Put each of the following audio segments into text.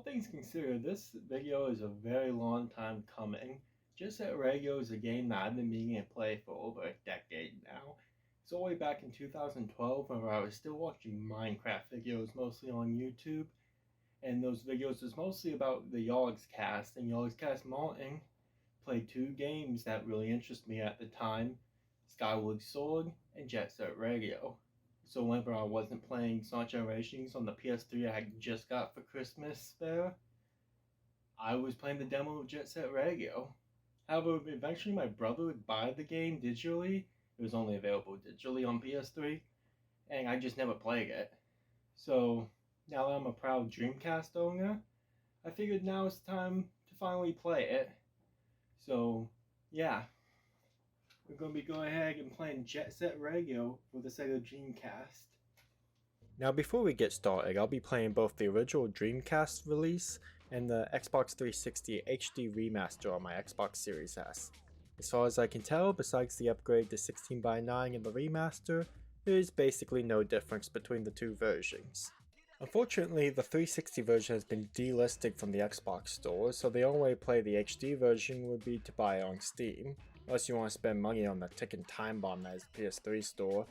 things considered, this video is a very long time coming. Jet Set Radio is a game that I've been meaning to play for over a decade now. It's all the way back in 2012 where I was still watching Minecraft videos mostly on YouTube. And those videos was mostly about the Yogscast and Yogscast modding. Played two games that really interested me at the time, Skyward Sword and Jet Set Radio. So whenever I wasn't playing Sonic Generations on the PS3 I had just got for Christmas there, I was playing the demo of Jet Set Radio. However, eventually my brother would buy the game digitally. It was only available digitally on PS3, and I just never played it. So now that I'm a proud Dreamcast owner, I figured now it's time to finally play it. So yeah, we're going to be going ahead and playing Jet Set Radio for the Sega Dreamcast. Now before we get started, I'll be playing both the original Dreamcast release and the Xbox 360 HD remaster on my Xbox Series S. As far as I can tell, besides the upgrade to 16:9 in the remaster, there is basically no difference between the two versions. Unfortunately, the 360 version has been delisted from the Xbox store, so the only way to play the HD version would be to buy it on Steam, unless you want to spend money on the ticking time bomb that is the PS3 store.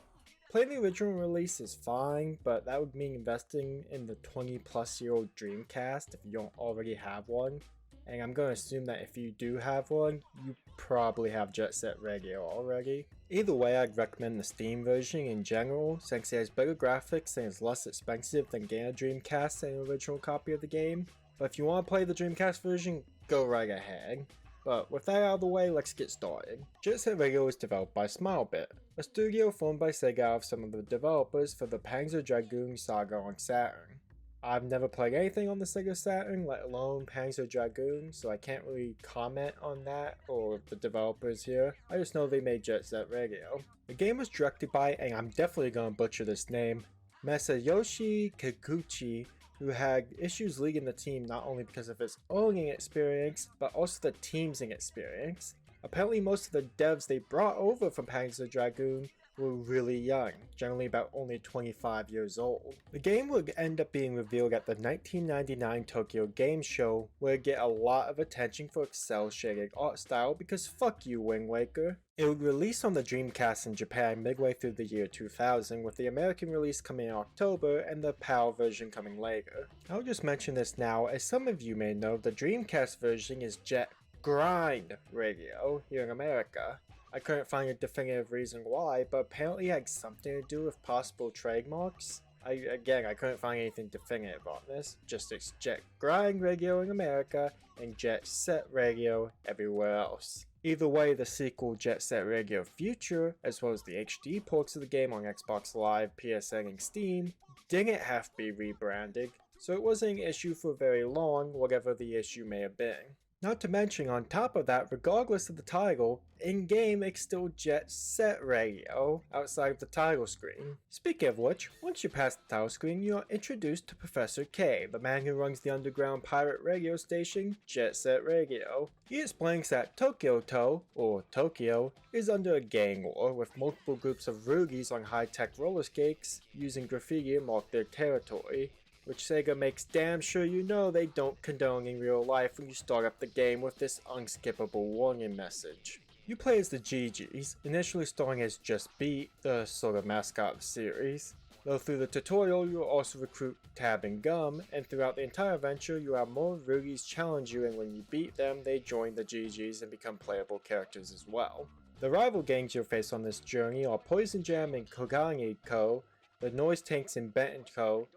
Playing the original release is fine, but that would mean investing in the 20-plus-year-old Dreamcast if you don't already have one. And I'm going to assume that if you do have one, you probably have Jet Set Radio already. Either way, I'd recommend the Steam version in general, since it has better graphics and is less expensive than getting a Dreamcast and an original copy of the game. But if you want to play the Dreamcast version, go right ahead. But with that out of the way, let's get started. Jet Set Radio is developed by Smilebit, a studio formed by Sega out of some of the developers for the Panzer Dragoon saga on Saturn. I've never played anything on the Sega Saturn, let alone Panzer Dragoon, so I can't really comment on that or the developers here. I just know they made Jet Set Radio. The game was directed by, and I'm definitely gonna butcher this name, Masayoshi Kikuchi, who had issues leading the team not only because of his owning experience, but also the team's inexperience. Apparently most of the devs they brought over from Panzer Dragoon were really young, generally about only 25 years old. The game would end up being revealed at the 1999 Tokyo Game Show, where it get a lot of attention for its cel-shaded art style because fuck you, Wind Waker. It would release on the Dreamcast in Japan midway through the year 2000, with the American release coming in October and the PAL version coming later. I'll just mention this now, as some of you may know, the Dreamcast version is Jet Grind Radio here in America. I couldn't find a definitive reason why, but apparently it had something to do with possible trademarks. I couldn't find anything definitive on this, just it's Jet Grind Radio in America and Jet Set Radio everywhere else. Either way, the sequel Jet Set Radio Future, as well as the HD ports of the game on Xbox Live, PSN, and Steam, didn't have to be rebranded, so it wasn't an issue for very long, whatever the issue may have been. Not to mention, on top of that, regardless of the title, in-game it's still Jet Set Radio outside of the title screen. Speaking of which, once you pass the title screen, you are introduced to Professor K, the man who runs the underground pirate radio station, Jet Set Radio. He explains that Tokyo, or Tokyo, is under a gang war, with multiple groups of roogies on high-tech roller skates using graffiti to mark their territory, which Sega makes damn sure you know they don't condone in real life when you start up the game with this unskippable warning message. You play as the GGs, initially starting as Just Beat, the sort of mascot of the series. Though through the tutorial you'll also recruit Tab and Gum, and throughout the entire adventure you have more roogies challenge you, and when you beat them they join the GGs and become playable characters as well. The rival gangs you'll face on this journey are Poison Jam and Kogani Co., the Noise Tanks and Benton Co.,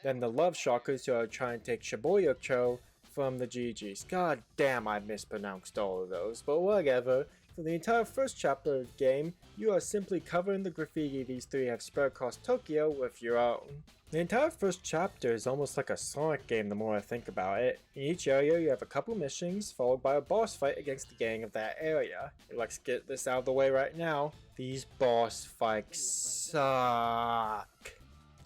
then the Love Shockers who are trying to take Shibuya Cho from the GGs. God damn, I mispronounced all of those, but whatever. For the entire first chapter of the game, you are simply covering the graffiti these three have spread across Tokyo with your own. The entire first chapter is almost like a Sonic game the more I think about it. In each area you have a couple missions, followed by a boss fight against the gang of that area. And let's get this out of the way right now. These boss fights suck.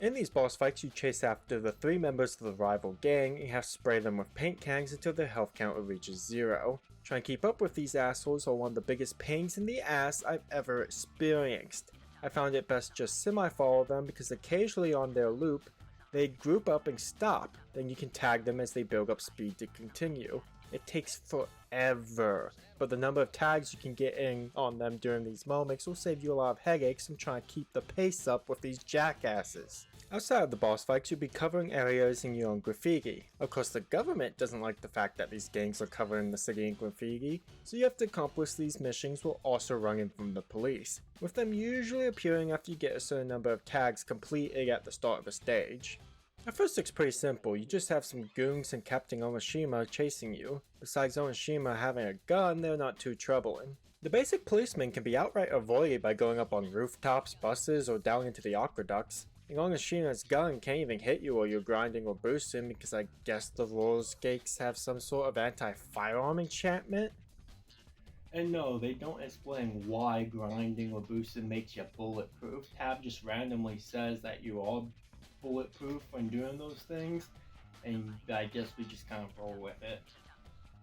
In these boss fights, you chase after the three members of the rival gang and you have to spray them with paint cans until their health counter reaches 0. Trying to keep up with these assholes are one of the biggest pains in the ass I've ever experienced. I found it best just semi-follow them because occasionally on their loop, They group up and stop, then you can tag them as they build up speed to continue. It takes forever, but the number of tags you can get in on them during these moments will save you a lot of headaches from trying to keep the pace up with these jackasses. Outside of the boss fights, you'll be covering areas in your own graffiti. Of course, the government doesn't like the fact that these gangs are covering the city in graffiti, so you have to accomplish these missions while also running from the police, with them usually appearing after you get a certain number of tags completed at the start of a stage. At first it's pretty simple, you just have some goons and Captain Onishima chasing you. Besides Onishima having a gun, they're not too troubling. The basic policemen can be outright avoided by going up on rooftops, buses, or down into the aqueducts. And Onishina's gun can't even hit you while you're grinding or boosting because I guess the rules gates have some sort of anti-firearm enchantment? And no, they don't explain why grinding or boosting makes you bulletproof. Tab just randomly says that you are bulletproof when doing those things, and I guess we just kind of roll with it.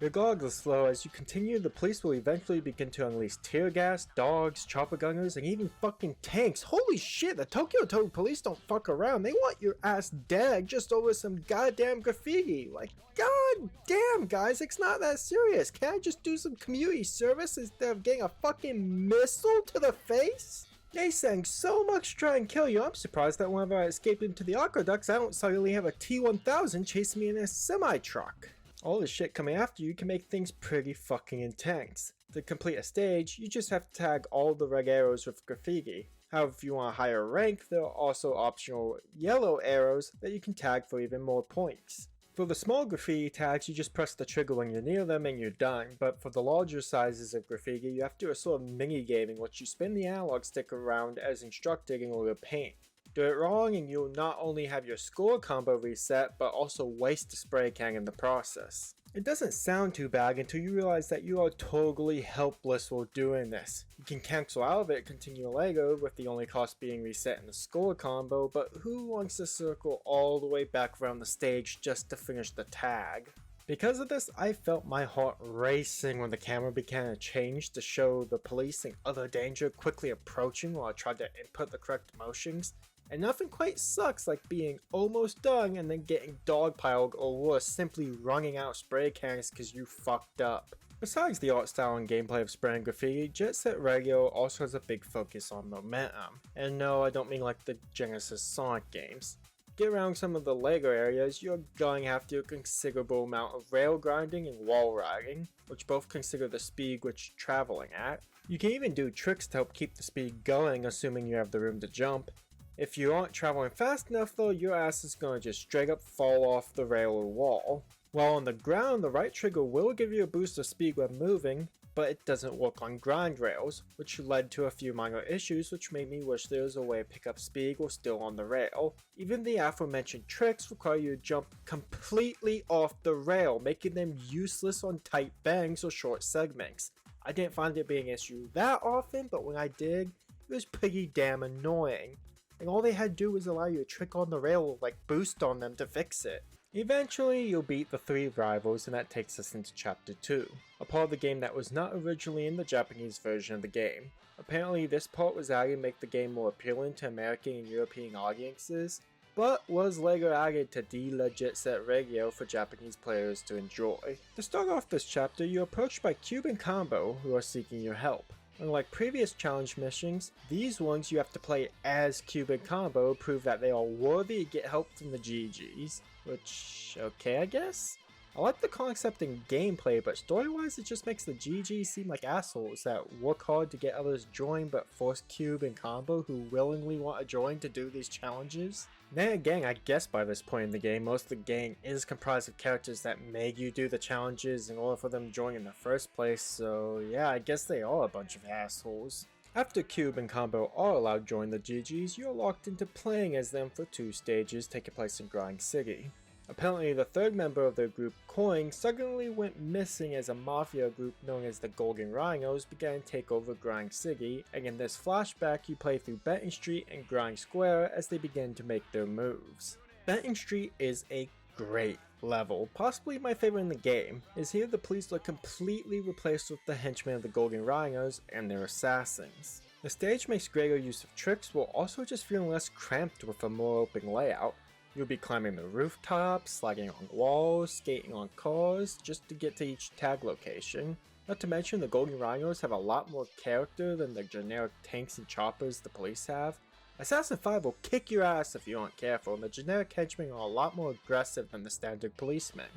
Regardless though, as you continue, the police will eventually begin to unleash tear gas, dogs, chopper gunners, and even fucking tanks. Holy shit, the Tokyo Toad police don't fuck around. They want your ass dead just over some goddamn graffiti. Like, god damn guys, it's not that serious. Can I just do some community service instead of getting a fucking missile to the face? They sang so much to try and kill you, I'm surprised that whenever I escape into the aqueducts, I don't suddenly have a T-1000 chasing me in a semi-truck. All the shit coming after you can make things pretty fucking intense. To complete a stage, you just have to tag all the red arrows with graffiti. However, if you want a higher rank, there are also optional yellow arrows that you can tag for even more points. For the small graffiti tags, you just press the trigger when you're near them and you're done, but for the larger sizes of graffiti, you have to do a sort of mini-game in which you spin the analog stick around as instructed in order to paint. Do it wrong and you'll not only have your score combo reset, but also waste a spray can in the process. It doesn't sound too bad until you realize that you are totally helpless while doing this. You can cancel out of it, continue Lego, with the only cost being reset in the score combo, but who wants to circle all the way back around the stage just to finish the tag? Because of this, I felt my heart racing when the camera began to change to show the police and other danger quickly approaching while I tried to input the correct motions. And nothing quite sucks like being almost done and then getting dogpiled or worse, simply running out of spray cans because you fucked up. Besides the art style and gameplay of spraying graffiti, Jet Set Radio also has a big focus on momentum. And no, I don't mean like the Genesis Sonic games. Get around some of the LEGO areas, you're going to have to do a considerable amount of rail grinding and wall riding, which both consider the speed which you're traveling at. You can even do tricks to help keep the speed going, assuming you have the room to jump. If you aren't traveling fast enough though, your ass is going to just straight up fall off the rail or wall. While on the ground, the right trigger will give you a boost of speed when moving, but it doesn't work on grind rails, which led to a few minor issues which made me wish there was a way to pick up speed while still on the rail. Even the aforementioned tricks require you to jump completely off the rail, making them useless on tight bangs or short segments. I didn't find it being an issue that often, but when I did, it was pretty damn annoying. And all they had to do was allow you to trick on the rail or like boost on them to fix it. Eventually you'll beat the 3 rivals, and that takes us into chapter 2, a part of the game that was not originally in the Japanese version of the game. Apparently this part was added to make the game more appealing to American and European audiences, but was later added to the Jet Set Radio for Japanese players to enjoy. To start off this chapter, you're approached by Cube and Combo, who are seeking your help. Unlike previous challenge missions, these ones you have to play as Cube and Combo, prove that they are worthy to get help from the GGs, which, okay I guess? I like the concept in gameplay, but story-wise it just makes the GGs seem like assholes that work hard to get others joined but force Cube and Combo who willingly want to join to do these challenges. Then again, I guess by this point in the game, most of the gang is comprised of characters that made you do the challenges in order for them to join in the first place, so yeah, I guess they are a bunch of assholes. After Cube and Combo are allowed to join the GGs, you are locked into playing as them for 2 stages taking place in Grind City. Apparently the third member of their group, Coin, suddenly went missing as a mafia group known as the Golden Rhinos began to take over Grind City, and in this flashback you play through Benton Street and Grind Square as they begin to make their moves. Benton Street is a great level, possibly my favorite in the game, as here the police are completely replaced with the henchmen of the Golden Rhinos and their assassins. The stage makes greater use of tricks while also just feeling less cramped with a more open layout. You'll be climbing the rooftops, sliding on walls, skating on cars, just to get to each tag location. Not to mention the Golden Rhinos have a lot more character than the generic tanks and choppers the police have. Assassin 5 will kick your ass if you aren't careful, and the generic henchmen are a lot more aggressive than the standard policemen.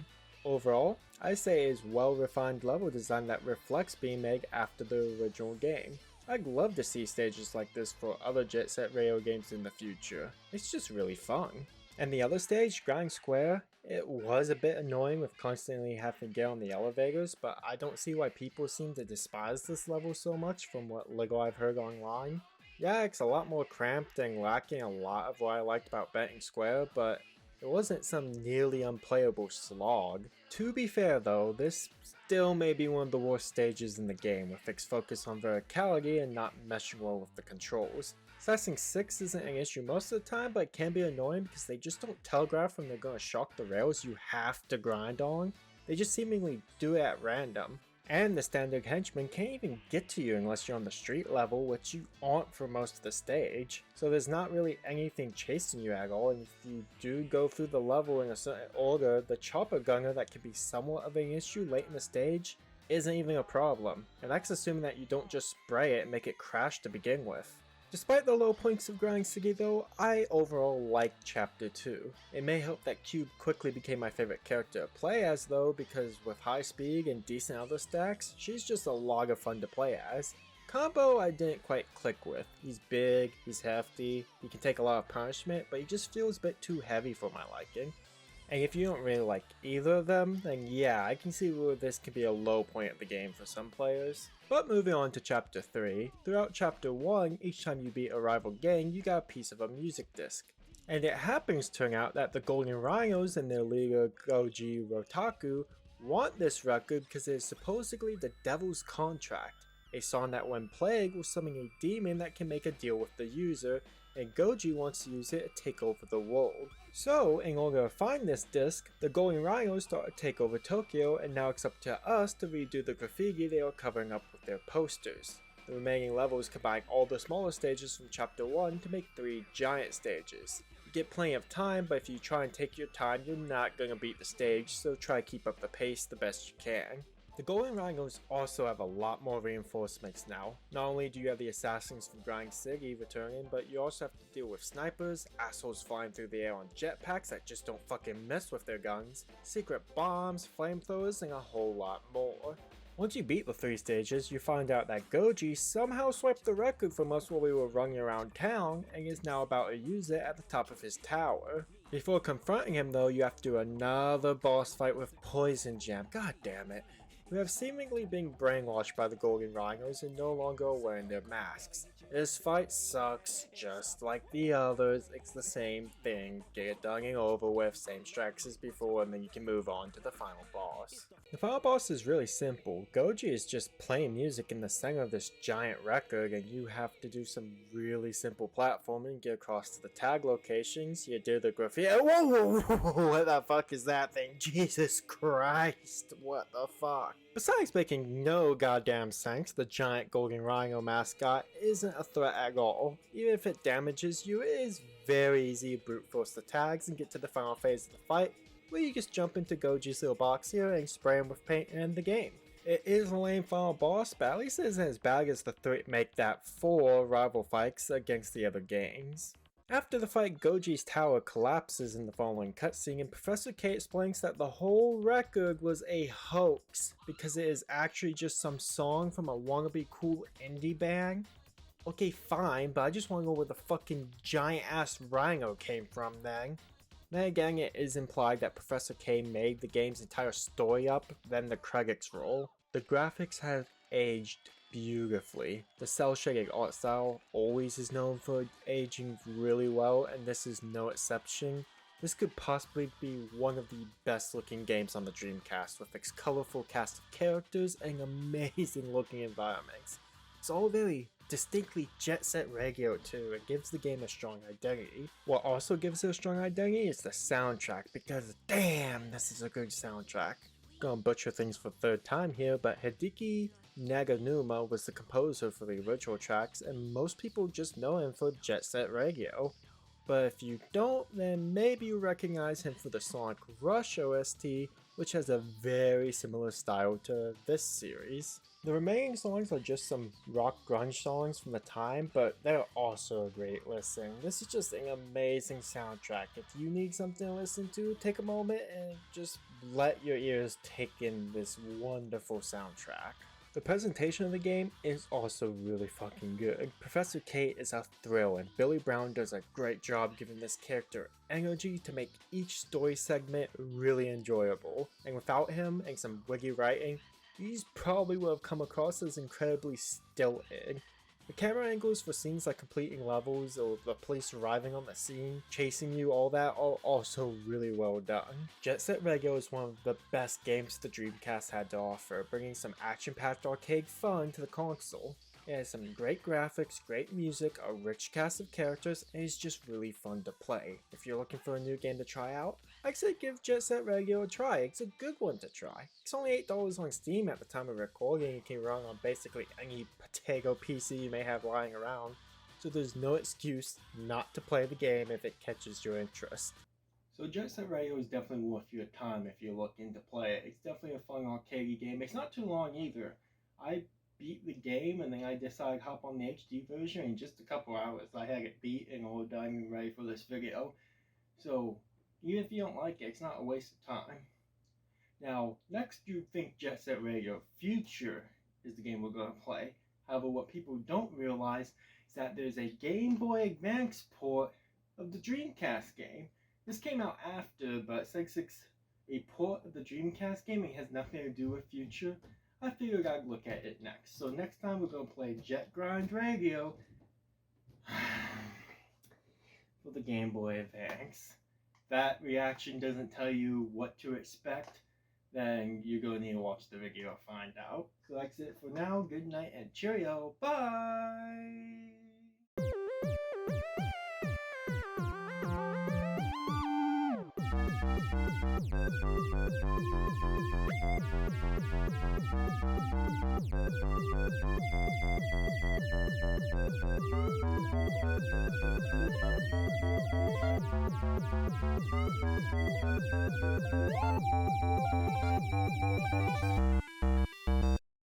Overall, I say it is well-refined level design that reflects being made after the original game. I'd love to see stages like this for other Jet Set Radio games in the future. It's just really fun. And the other stage, Grind Square, it was a bit annoying with constantly having to get on the elevators, but I don't see why people seem to despise this level so much from what little I've heard online. Yeah, it's a lot more cramped and lacking a lot of what I liked about Betting Square, but it wasn't some nearly unplayable slog. To be fair though, this still may be one of the worst stages in the game, with its focus on verticality and not meshing well with the controls. Slashing 6 isn't an issue most of the time, but it can be annoying because they just don't telegraph when they're going to shock the rails you have to grind on. They just seemingly do it at random. And the standard henchmen can't even get to you unless you're on the street level, which you aren't for most of the stage. So there's not really anything chasing you at all, and if you do go through the level in a certain order, the chopper gunner that can be somewhat of an issue late in the stage isn't even a problem. And that's assuming that you don't just spray it and make it crash to begin with. Despite the low points of Grind City though, I overall liked Chapter 2. It may help that Cube quickly became my favorite character to play as though, because with high speed and decent other stacks, she's just a lot of fun to play as. Combo I didn't quite click with. He's big, he's hefty, he can take a lot of punishment, but he just feels a bit too heavy for my liking. And if you don't really like either of them, then yeah, I can see where this could be a low point of the game for some players. But moving on to Chapter 3, throughout Chapter 1, each time you beat a rival gang, you got a piece of a music disc. And it happens to turn out that the Golden Rhinos and their leader Goji Rotaku want this record because it is supposedly the Devil's Contract, a song that when played will summon a demon that can make a deal with the user, and Goji wants to use it to take over the world. So, in order to find this disc, the Golden Rhinos start to take over Tokyo, and now it's up to us to redo the graffiti they are covering up with their posters. The remaining levels combine all the smaller stages from Chapter 1 to make 3 giant stages. You get plenty of time, but if you try and take your time, you're not going to beat the stage, so try to keep up the pace the best you can. The Golden Rhinos also have a lot more reinforcements now. Not only do you have the assassins from Grind City returning, but you also have to deal with snipers, assholes flying through the air on jetpacks that just don't fucking mess with their guns, secret bombs, flamethrowers, and a whole lot more. Once you beat the 3 stages, you find out that Goji somehow swiped the record from us while we were running around town, and is now about to use it at the top of his tower. Before confronting him though, you have to do another boss fight with Poison Jam, god damn it. Who have seemingly been brainwashed by the Golden Rhinos and no longer wearing their masks. This fight sucks, just like the others. It's the same thing, get it done and over with, same strikes as before, and then you can move on to the final boss. The final boss is really simple. Goji is just playing music in the center of this giant record, and you have to do some really simple platforming, get across to the tag locations, you do the graffiti. Whoa, what the fuck is that thing? Jesus Christ, what the fuck? Besides making no goddamn sense, the giant Golden Rhino mascot isn't a threat at all. Even if it damages you, it is very easy to brute force the tags and get to the final phase of the fight, where you just jump into Goji's little box here and spray him with paint and end the game. It is a lame final boss, but at least it isn't as bad as the 3 make that 4 rival fights against the other gangs. After the fight, Goji's tower collapses in the following cutscene, and Professor K explains that the whole record was a hoax because it is actually just some song from a wannabe cool indie band. Okay, fine, but I just want to know where the fucking giant ass rhino came from then. Then again, it is implied that Professor K made the game's entire story up, then the credits roll. The graphics have aged beautifully. The cel-shaded art style always is known for aging really well, and this is no exception. This could possibly be one of the best looking games on the Dreamcast, with its colorful cast of characters and amazing looking environments. It's all very distinctly Jet Set Radio too. It gives the game a strong identity. What also gives it a strong identity is the soundtrack, because damn, this is a good soundtrack. Gonna butcher things for the 3rd time here, but Hideki Naganuma was the composer for the original tracks, and most people just know him for Jet Set Radio. But if you don't, then maybe you recognize him for the Sonic Rush OST, which has a very similar style to this series. The remaining songs are just some rock grunge songs from the time, but they're also a great listen. This is just an amazing soundtrack. If you need something to listen to, take a moment and just let your ears take in this wonderful soundtrack. The presentation of the game is also really fucking good. Professor Kate is a thrill, and Billy Brown does a great job giving this character energy to make each story segment really enjoyable. And without him and some wiggy writing, these probably would have come across as incredibly stilted. The camera angles for scenes like completing levels or the police arriving on the scene, chasing you, all that are also really well done. Jet Set Radio is one of the best games the Dreamcast had to offer, bringing some action-packed arcade fun to the console. It has some great graphics, great music, a rich cast of characters, and it's just really fun to play. If you're looking for a new game to try out, I'd say give Jet Set Radio a try. It's a good one to try. It's only $8 on Steam at the time of recording. It can run on basically any potato PC you may have lying around, so there's no excuse not to play the game if it catches your interest. So Jet Set Radio is definitely worth your time if you're looking to play it. It's definitely a fun arcade game. It's not too long either. I beat the game and then I decided to hop on the HD version in just a couple hours. I had it beat and all done and ready for this video. So even if you don't like it, it's not a waste of time. Now, next you think Jet Set Radio Future is the game we're going to play. However, what people don't realize is that there's a Game Boy Advance port of the Dreamcast game. This came out after, but since it's a port of the Dreamcast game, it has nothing to do with Future. I figured I'd look at it next. So next time we're going to play Jet Grind Radio for the Game Boy Advance. If that reaction doesn't tell you what to expect, then you're going to need to watch the video to find out. So that's it for now. Good night and cheerio. Bye!